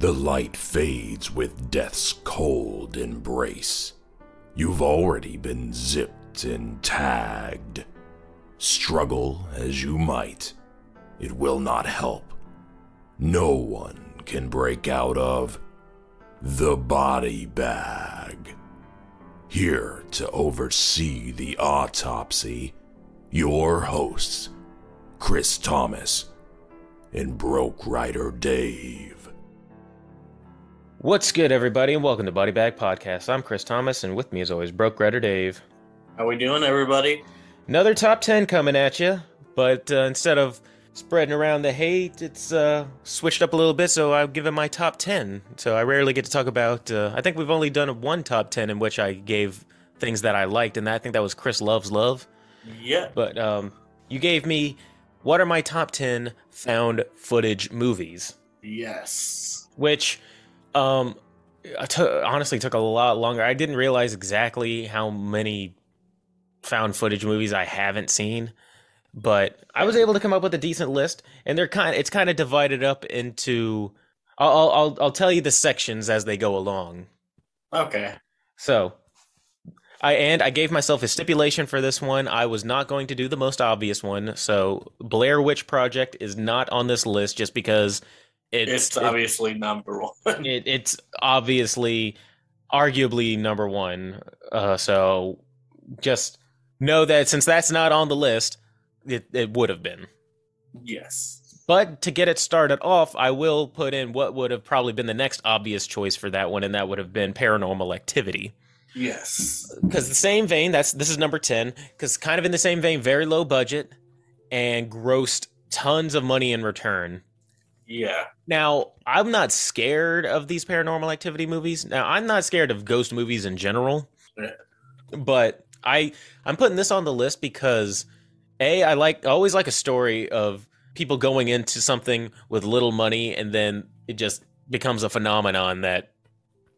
The light fades with death's cold embrace. You've already been zipped and tagged. Struggle as you might, it will not help. No one can break out of the body bag. Here to oversee the autopsy, your hosts, Chris Thomas and Broke Rider Dave. What's good, everybody, and welcome to Body Bag Podcast. I'm Chris Thomas, and with me, as always, Broke Rider Dave. How we doing, everybody? Another top 10 coming at you, but instead of spreading around the hate, it's switched up a little bit, so I'll give it my top 10. So I rarely get to talk about, I think we've only done one top 10 in which I gave things that I liked, and I think that was Chris Loves Love. Yeah. But you gave me, what are my top 10 found footage movies? Yes. Which honestly took a lot longer. I didn't realize exactly how many found footage movies I haven't seen, but I was able to come up with a decent list, and it's kind of divided up into I'll tell you the sections as they go along. Okay. So I gave myself a stipulation for this one. I was not going to do the most obvious one. So Blair Witch Project is not on this list just because it's obviously number one. It's obviously arguably number one. So just know that since that's not on the list, it would have been. Yes. But to get it started off, I will put in what would have probably been the next obvious choice for that one, and that would have been Paranormal Activity. Yes. Because the same vein, this is number 10, because kind of in the same vein, very low budget, and grossed tons of money in return. Yeah. Now, I'm not scared of these Paranormal Activity movies. Now, I'm not scared of ghost movies in general. Yeah. But I'm putting this on the list because, I always like a story of people going into something with little money, and then it just becomes a phenomenon that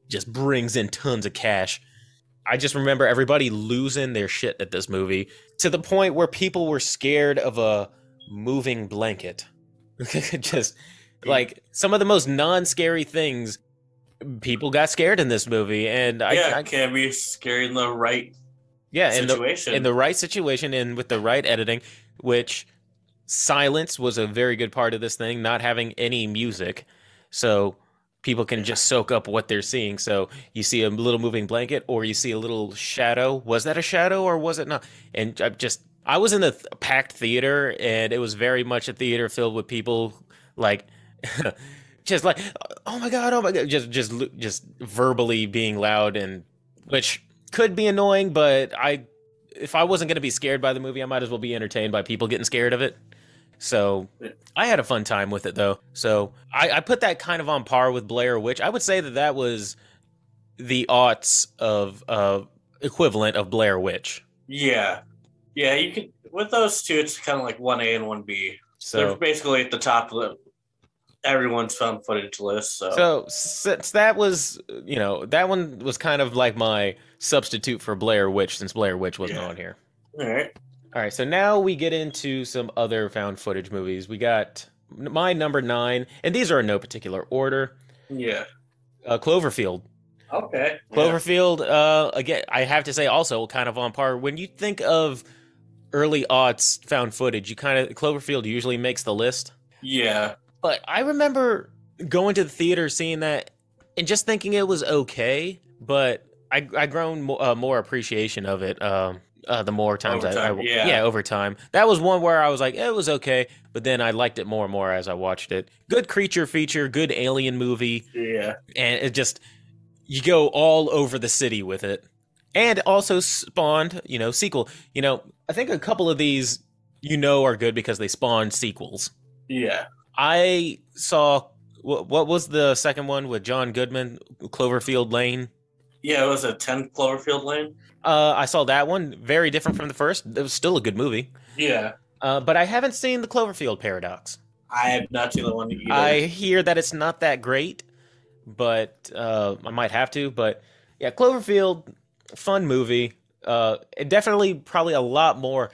just brings in tons of cash. I just remember everybody losing their shit at this movie to the point where people were scared of a moving blanket. Just like some of the most non-scary things, people got scared in this movie, and I can be scary in the right situation. In the right situation and with the right editing, which silence was a very good part of this thing, not having any music, so people can just soak up what they're seeing. So you see a little moving blanket, or you see a little shadow. Was that a shadow or was it not? And I was in the packed theater, and it was very much a theater filled with people like just like, oh my god, just verbally being loud, and which could be annoying, but if I wasn't going to be scared by the movie, I might as well be entertained by people getting scared of it. So I had a fun time with it, though. So I put that kind of on par with Blair Witch. I would say that was the aughts of equivalent of Blair Witch. Yeah. Yeah, you could, with those two, it's kind of like 1A and 1B. So they're basically at the top of everyone's found footage list. So since that was, that one was kind of like my substitute for Blair Witch, since Blair Witch wasn't on here. All right, so now we get into some other found footage movies. We got my number 9, and these are in no particular order. Yeah. Cloverfield. Okay. Cloverfield, again, I have to say also kind of on par. When you think of early aughts found footage, Cloverfield usually makes the list. Yeah. But I remember going to the theater, seeing that, and just thinking it was okay, but I grown more appreciation of it. The more times over time. That was one where I was like, it was okay, but then I liked it more and more as I watched it. Good creature feature, good alien movie. Yeah. And it just, you go all over the city with it. And also spawned, sequel. I think a couple of these, are good because they spawned sequels. Yeah. I saw, what was the second one with John Goodman, Cloverfield Lane? Yeah, it was a 10 Cloverfield Lane. I saw that one. Very different from the first. It was still a good movie. Yeah. But I haven't seen the Cloverfield Paradox. I have not seen the one either. I hear that it's not that great, but I might have to. But yeah, Cloverfield, fun movie. Definitely probably a lot more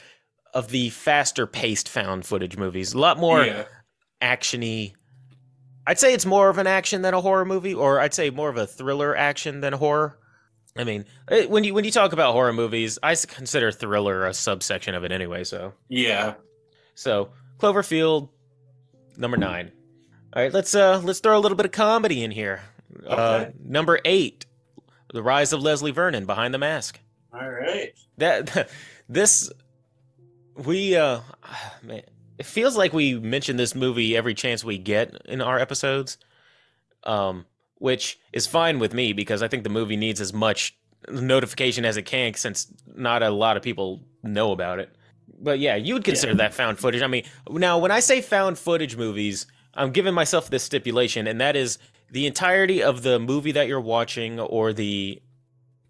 of the faster paced found footage movies. A lot more action-y. I'd say it's more of an action than a horror movie, or I'd say more of a thriller action than horror. I mean, when you talk about horror movies, I consider thriller a subsection of it anyway. Yeah. So Cloverfield, number 9. All right, let's throw a little bit of comedy in here. Okay. Number 8, The Rise of Leslie Vernon, Behind the Mask. All right. This man, it feels like we mention this movie every chance we get in our episodes, which is fine with me because I think the movie needs as much notification as it can since not a lot of people know about it. But yeah, you would consider that found footage. I mean, now when I say found footage movies, I'm giving myself this stipulation, and that is the entirety of the movie that you're watching or the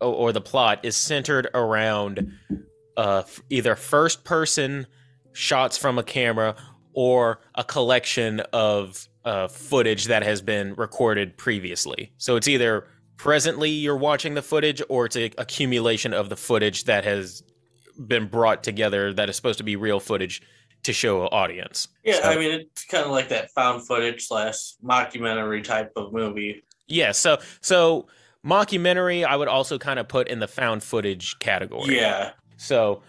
plot is centered around either first person shots from a camera or a collection of footage that has been recorded previously. So it's either presently you're watching the footage or it's an accumulation of the footage that has been brought together that is supposed to be real footage to show an audience. Yeah, so, I mean, it's kind of like that found footage / mockumentary type of movie. Yeah, so mockumentary I would also kind of put in the found footage category. Yeah. So,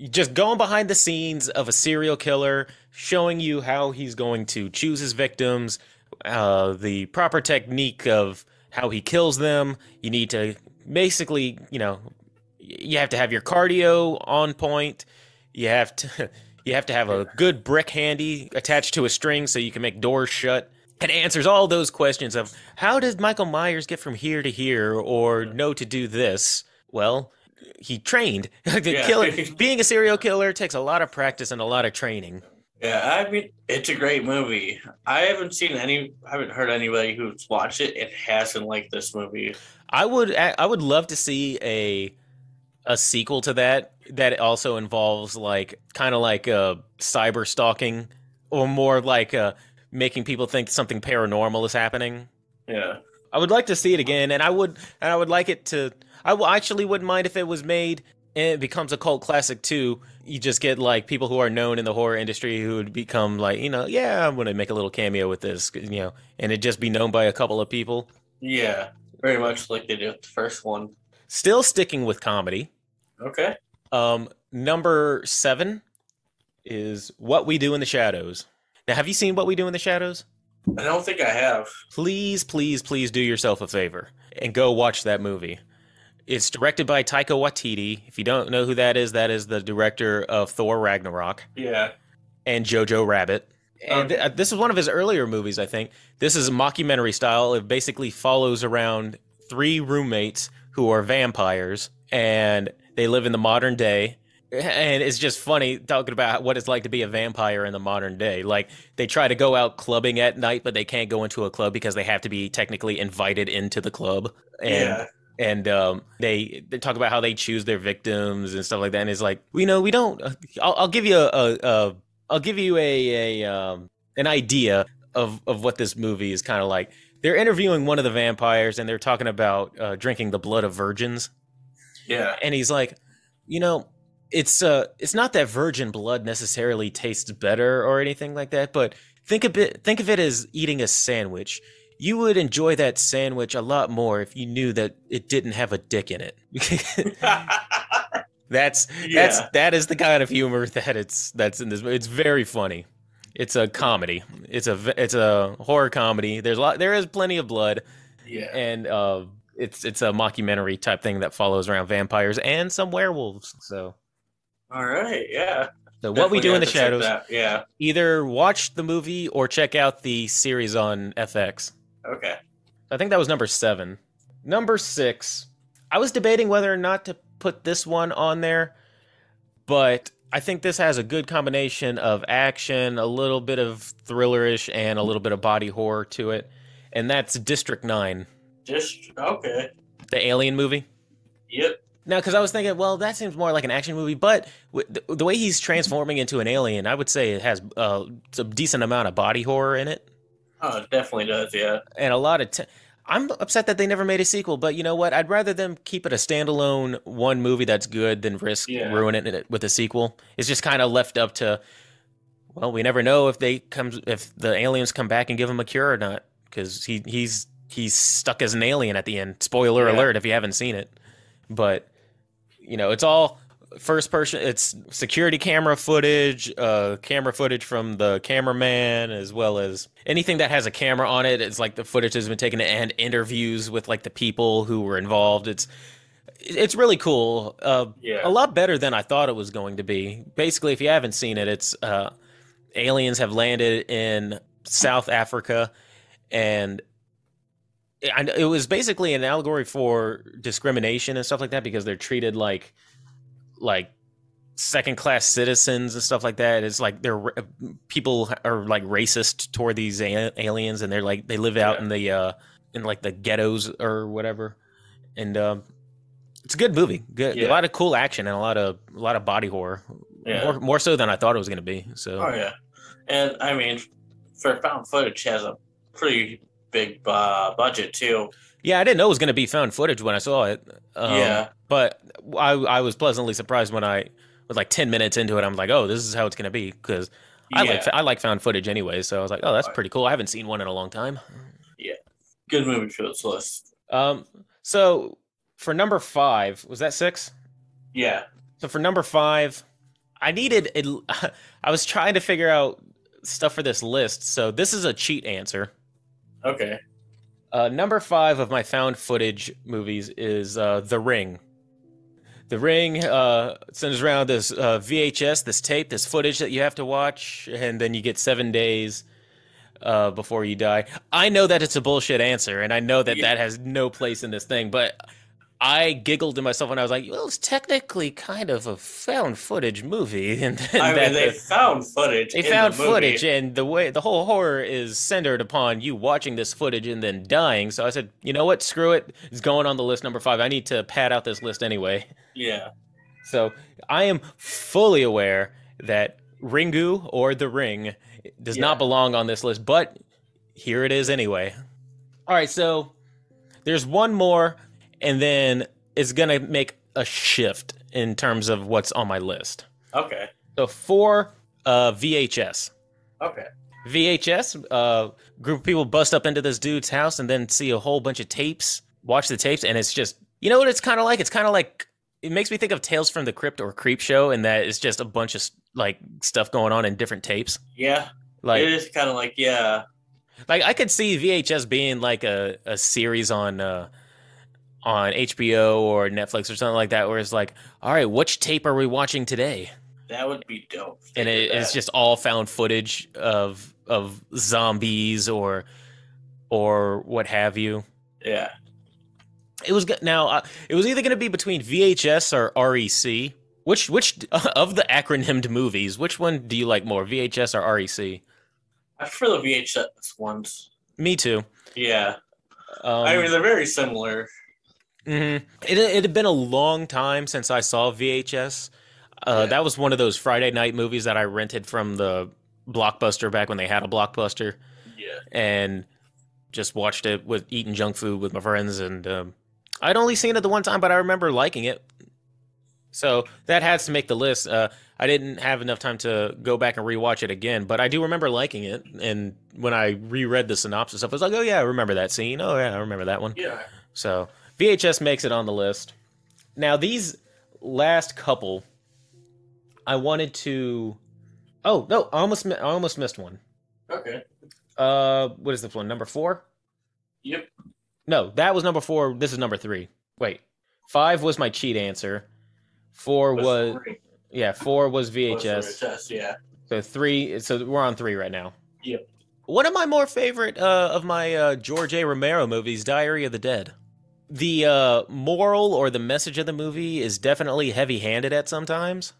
just going behind the scenes of a serial killer, showing you how he's going to choose his victims, the proper technique of how he kills them. You need to basically, you have to have your cardio on point. You have to have a good brick handy attached to a string so you can make doors shut. It answers all those questions of how did Michael Myers get from here to here or know to do this? Well, he trained. Being a serial killer takes a lot of practice and a lot of training. Yeah, I mean, it's a great movie. I haven't heard anybody who's watched it and hasn't liked this movie. I would love to see a sequel to that also involves kind of like cyber stalking or more like making people think something paranormal is happening. Yeah. I would like to see it again, and I would like it to. Actually wouldn't mind if it was made and it becomes a cult classic too. You just get people who are known in the horror industry who would become yeah, I'm going to make a little cameo with this, and it just be known by a couple of people. Yeah, very much like they did with the first one. Still sticking with comedy. Okay. Number 7 is What We Do in the Shadows. Now, have you seen What We Do in the Shadows? I don't think I have. Please, please, please do yourself a favor and go watch that movie. It's directed by Taika Waititi. If you don't know who that is the director of Thor Ragnarok. Yeah. And Jojo Rabbit. And this is one of his earlier movies, I think. This is a mockumentary style. It basically follows around 3 roommates who are vampires, and they live in the modern day. And it's just funny talking about what it's like to be a vampire in the modern day. They try to go out clubbing at night, but they can't go into a club because they have to be technically invited into the club. And they talk about how they choose their victims and stuff like that. And it's we don't. I'll give you an idea of what this movie is kind of like. They're interviewing one of the vampires, and they're talking about drinking the blood of virgins. Yeah, and he's like, it's not that virgin blood necessarily tastes better or anything like that, but think of it as eating a sandwich. You would enjoy that sandwich a lot more if you knew that it didn't have a dick in it. That is the kind of humor that's in this. It's very funny. It's a comedy. It's a horror comedy. There is plenty of blood. Yeah. And it's a mockumentary type thing that follows around vampires and some werewolves. So. All right. Yeah. So What We Do in the Shadows. Yeah. Either watch the movie or check out the series on FX. Okay. I think that was number 7. Number 6. I was debating whether or not to put this one on there, but I think this has a good combination of action, a little bit of thrillerish, and a little bit of body horror to it. And that's District 9. Okay. The Alien movie? Yep. Now, because I was thinking, well, that seems more like an action movie, but the way he's transforming into an alien, I would say it has a decent amount of body horror in it. Oh, it definitely does, yeah. And a lot of... I'm upset that they never made a sequel, but you know what? I'd rather them keep it a standalone one movie that's good than risk ruining it with a sequel. It's just kind of left up to Well, we never know if if the aliens come back and give him a cure or not, because he's stuck as an alien at the end. Spoiler alert if you haven't seen it. But it's all first person. It's security camera footage from the cameraman, as well as anything that has a camera on it. It's like the footage has been taken, and interviews with like the people who were involved. It's really cool. A lot better than I thought it was going to be. Basically, if you haven't seen it, it's aliens have landed in South Africa, and it was basically an allegory for discrimination and stuff like that, because they're treated like second-class citizens and stuff like that. It's like people are like racist toward these aliens, and they're like they live out in the in like the ghettos or whatever. And it's a good movie. Good, a lot of cool action and a lot of body horror. Yeah. More so than I thought it was going to be. So. Oh yeah, and I mean, for found footage, has a pretty big budget too. Yeah, I didn't know it was going to be found footage when I saw it. But I was pleasantly surprised when I was like 10 minutes into it. I'm like, oh, this is how it's going to be, because I like found footage anyway. So I was like, oh, that's pretty cool. I haven't seen one in a long time. Yeah, good movie for this list. So for number 5, was that 6? Yeah. So for number 5, I was trying to figure out stuff for this list. So this is a cheat answer. Okay. Number 5 of my found footage movies is The Ring. The Ring centers around this VHS, this tape, this footage that you have to watch, and then you get 7 days before you die. I know that it's a bullshit answer, and I know that that has no place in this thing, but I giggled to myself when I was like, well, it's technically kind of a found footage movie. And they found footage. They found footage, and the whole horror is centered upon you watching this footage and then dying. So I said, you know what? Screw it. It's going on the list number 5. I need to pad out this list anyway. Yeah. So I am fully aware that Ringu, or The Ring, does not belong on this list, but here it is anyway. All right, so there's one more, and then it's going to make a shift in terms of what's on my list. Okay. So 4, VHS. Okay. VHS, group of people bust up into this dude's house and then see a whole bunch of tapes, watch the tapes, and it's just, you know what it's kind of like? It's kind of like, it makes me think of Tales from the Crypt or Creepshow, and that it's just a bunch of like stuff going on in different tapes. Yeah. Like, it is kind of like, yeah. Like I could see VHS being like a series on HBO or Netflix or something like that, where it's like, all right, which tape are we watching today? That would be dope. And it's just all found footage of zombies or what have you. Yeah. It was good. Now it was either going to be between VHS or REC. Which of the acronymed movies, which one do you like more, VHS or REC? I prefer the VHS ones. Me too. Yeah. I mean, they're very similar. Mm-hmm. It had been a long time since I saw VHS. That was one of those Friday night movies that I rented from the Blockbuster back when they had a Blockbuster. Yeah. And just watched it with eating junk food with my friends, and I'd only seen it the one time, but I remember liking it. So that has to make the list. I didn't have enough time to go back and rewatch it again, but I do remember liking it. And when I reread the synopsis stuff, I was like, oh yeah, I remember that scene. Oh yeah, I remember that one. Yeah. So VHS makes it on the list. Now these last couple, I wanted to. Oh no, I almost missed one. Okay. What is this one? Number 4? Yep. No, that was number 4. This is number 3. Wait, 5 was my cheat answer. 4 was 4 was VHS. Yeah. So 3. So we're on 3 right now. Yep. One of my more favorite of my George A. Romero movies, Diary of the Dead. The moral or the message of the movie is definitely heavy-handed at sometimes,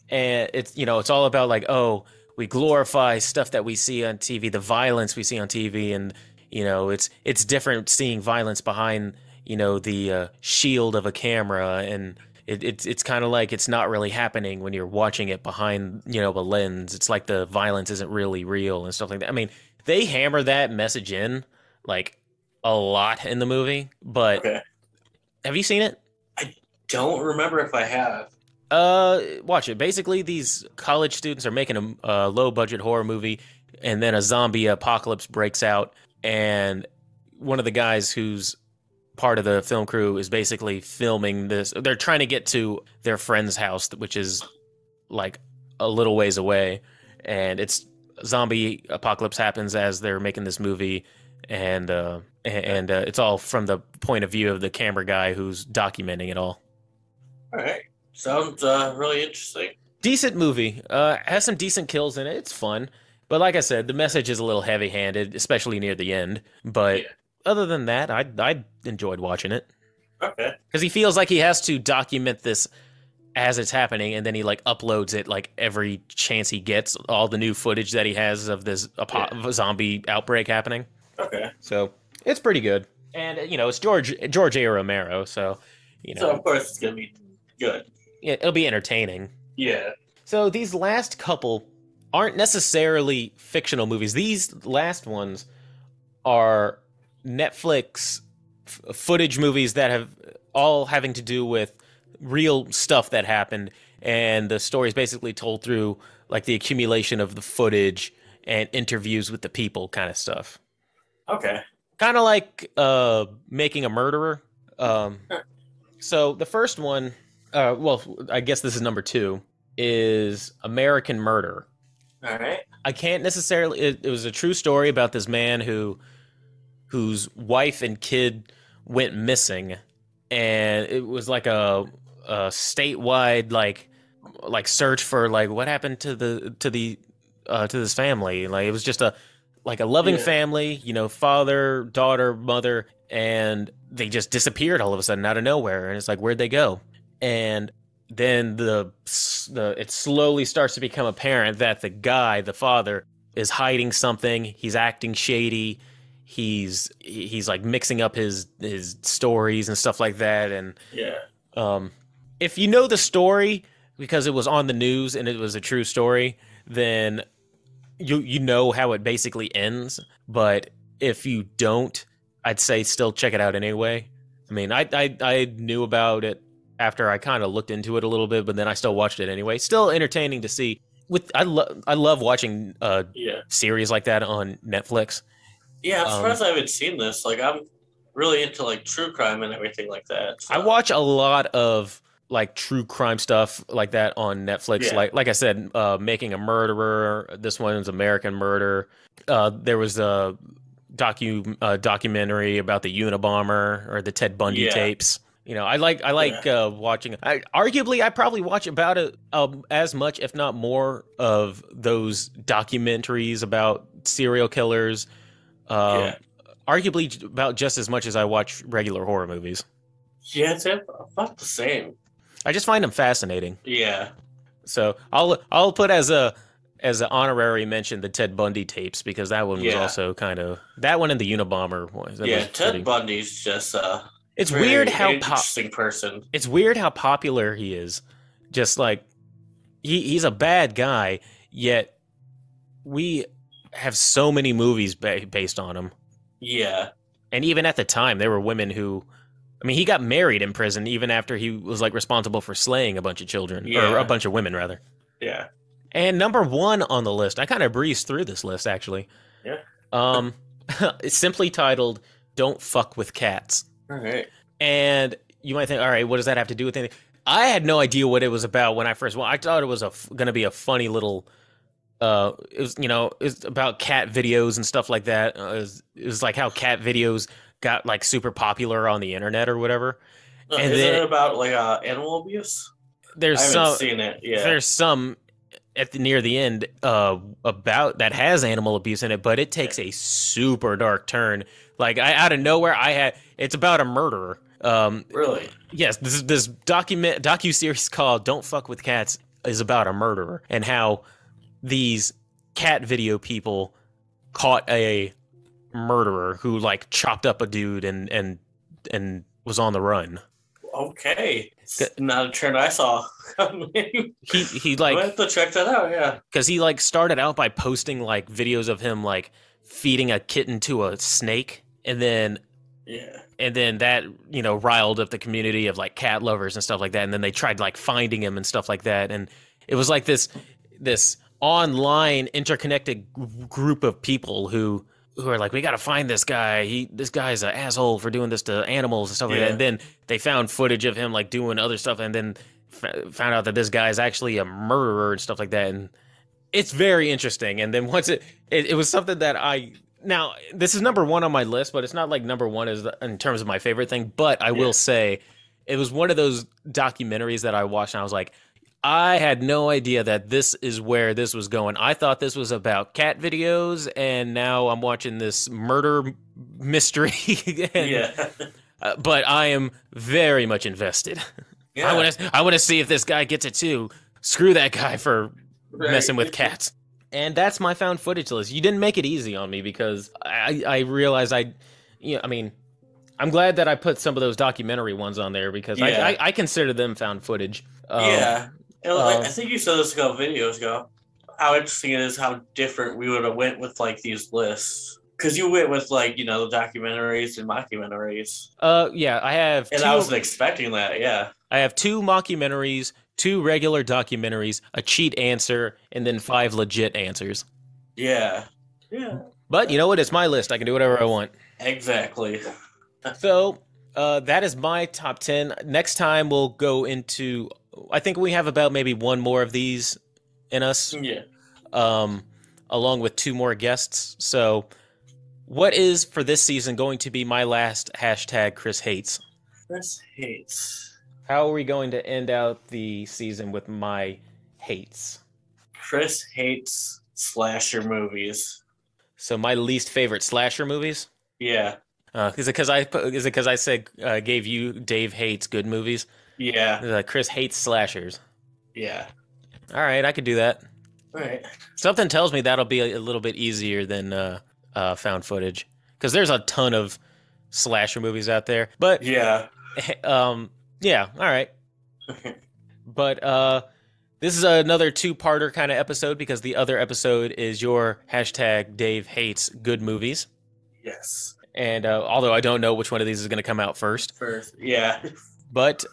and it's all about like, oh, we glorify stuff that we see on TV, the violence we see on TV, and it's different seeing violence behind the shield of a camera, and it's kind of like it's not really happening when you're watching it behind a lens. It's like the violence isn't really real and stuff like that. I mean, they hammer that message in like a lot in the movie, but okay. Have you seen it? I don't remember if I have. Watch it. Basically, these college students are making a low-budget horror movie, and then a zombie apocalypse breaks out, and one of the guys who's part of the film crew is basically filming this. They're trying to get to their friend's house, which is like a little ways away, and it's zombie apocalypse happens as they're making this movie, and it's all from the point of view of the camera guy who's documenting it all. All right. Sounds really interesting. Decent movie. Has some decent kills in it. It's fun. But like I said, the message is a little heavy-handed, especially near the end. But other than that, I enjoyed watching it. Okay. Because he feels like he has to document this as it's happening, and then he like uploads it like every chance he gets, all the new footage that he has of this zombie outbreak happening. Okay. So it's pretty good. And, it's George A. Romero, so, So, of course, it's going to be good. Yeah, it'll be entertaining. Yeah. So these last couple aren't necessarily fictional movies. These last ones are Netflix footage movies that have all having to do with real stuff that happened, and the story is basically told through like the accumulation of the footage and interviews with the people kind of stuff. Okay. Kind of like Making a Murderer. So the first one, I guess this is number 2, is American Murder. All right. I can't necessarily... It was a true story about this man whose wife and kid went missing, and it was like a statewide like search for like what happened to this family. Like it was just a loving family, father, daughter, mother, and they just disappeared all of a sudden out of nowhere, and it's like, where'd they go? And then it slowly starts to become apparent that the father, is hiding something. He's acting shady. He's like mixing up his stories and stuff like that. And if you know the story because it was on the news and it was a true story, then you know how it basically ends. But if you don't, I'd say still check it out anyway. I mean, I knew about it after I kind of looked into it a little bit, but then I still watched it anyway. Still entertaining to see. I love watching series like that on Netflix. Yeah, I'm surprised I haven't seen this. Like, I'm really into like true crime and everything like that. So. I watch a lot of like true crime stuff like that on Netflix. Yeah. Like I said, Making a Murderer. This one's American Murder. There was a documentary about the Unabomber or the Ted Bundy tapes. I like watching. Arguably, I probably watch about it as much, if not more, of those documentaries about serial killers. Arguably, about just as much as I watch regular horror movies. Yeah, it's about the same. I just find them fascinating. Yeah. So I'll put as an honorary mention the Ted Bundy tapes, because that one was also kind of that one and the Unabomber was. Ted Bundy's just it's weird how interesting person. It's weird how popular he is. Just like he's a bad guy, yet we have so many movies based on him. Yeah. And even at the time, there were women who, I mean, he got married in prison even after he was like responsible for slaying a bunch of children, or a bunch of women rather. Yeah. And number 1 on the list, I kind of breezed through this list actually. Yeah. It's simply titled "Don't Fuck with Cats." All right. And you might think, all right, what does that have to do with anything? I had no idea what it was about when I first watched. I thought it was going to be a funny little. It was about cat videos and stuff like that. It was like how cat videos got like super popular on the internet or whatever. And is it about like animal abuse? I haven't seen it. Yeah. There's some near the end about that has animal abuse in it, but it takes a super dark turn. Like out of nowhere, it's about a murderer. Really? Yes. This docu-series called "Don't Fuck with Cats" is about a murderer and how these cat video people caught a murderer who like chopped up a dude and was on the run. Okay, it's not a trend I saw. he like I have to check that out. Yeah, because he like started out by posting like videos of him like feeding a kitten to a snake, and then Yeah. And then that, riled up the community of like cat lovers and stuff like that. And then they tried like finding him and stuff like that. And it was like this online interconnected group of people who are like, we got to find this guy. This guy's an asshole for doing this to animals and stuff like that. And then they found footage of him like doing other stuff, and then found out that this guy is actually a murderer and stuff like that. And it's very interesting. And then once it was something that now this is number one on my list, but it's not like number one in terms of my favorite thing. But I will say it was one of those documentaries that I watched and I was like, I had no idea that this is where this was going. I thought this was about cat videos, and now I'm watching this murder mystery. But I am very much invested. Yeah. I want to see if this guy gets it too. Screw that guy for messing with cats. And that's my found footage list. You didn't make it easy on me because I realized I'm glad that I put some of those documentary ones on there because I consider them found footage. I think you said this a couple videos ago. How interesting it is how different we would have went with like these lists. Because you went with like, the documentaries and mockumentaries. I have and I wasn't expecting that, yeah. I have 2 mockumentaries, 2 regular documentaries, a cheat answer, and then 5 legit answers. Yeah. Yeah. But you know what? It's my list. I can do whatever I want. Exactly. So, that is my top 10. Next time we'll go into... I think we have about maybe one more of these in us. Yeah. Along with 2 more guests. So, what is for this season going to be my last hashtag Chris Hates? Chris Hates. How are we going to end out the season with my hates? Chris hates slasher movies. So my least favorite slasher movies? Yeah. Is it because I said gave you Dave hates good movies? Yeah. Chris hates slashers. Yeah. All right, I could do that. All right. Something tells me that'll be a little bit easier than found footage because there's a ton of slasher movies out there. But yeah. Yeah. All right. But this is another 2-parter kind of episode because the other episode is your hashtag Dave hates good movies. Yes. And although I don't know which one of these is going to come out first. Yeah. But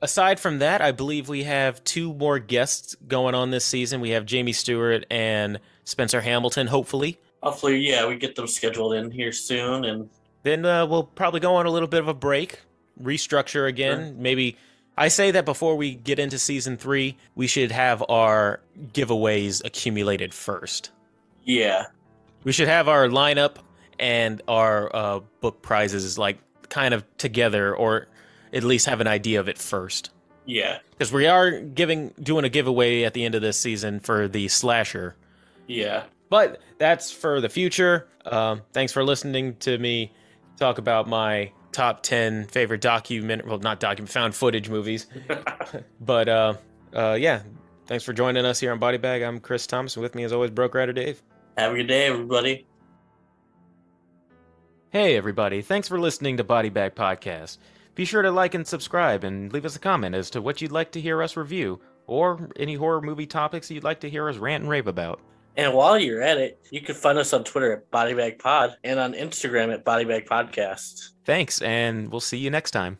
aside from that, I believe we have 2 more guests going on this season. We have Jamie Stewart and Spencer Hamilton, hopefully. Hopefully, yeah, we get them scheduled in here soon. And then we'll probably go on a little bit of a break, restructure again. Sure. Maybe I say that before we get into season 3, we should have our giveaways accumulated first. Yeah. We should have our lineup and our book prizes like kind of together, or at least have an idea of it first. Yeah. Because we are doing a giveaway at the end of this season for the slasher. Yeah. But that's for the future. Thanks for listening to me talk about my top 10 favorite found footage movies. But yeah, thanks for joining us here on Body Bag. I'm Chris Thomas, and with me as always, Broke Rider Dave. Have a good day, everybody. Hey, everybody. Thanks for listening to Body Bag Podcast. Be sure to like and subscribe and leave us a comment as to what you'd like to hear us review, or any horror movie topics you'd like to hear us rant and rave about. And while you're at it, you can find us on Twitter at BodyBagPod and on Instagram at BodyBagPodcast. Thanks, and we'll see you next time.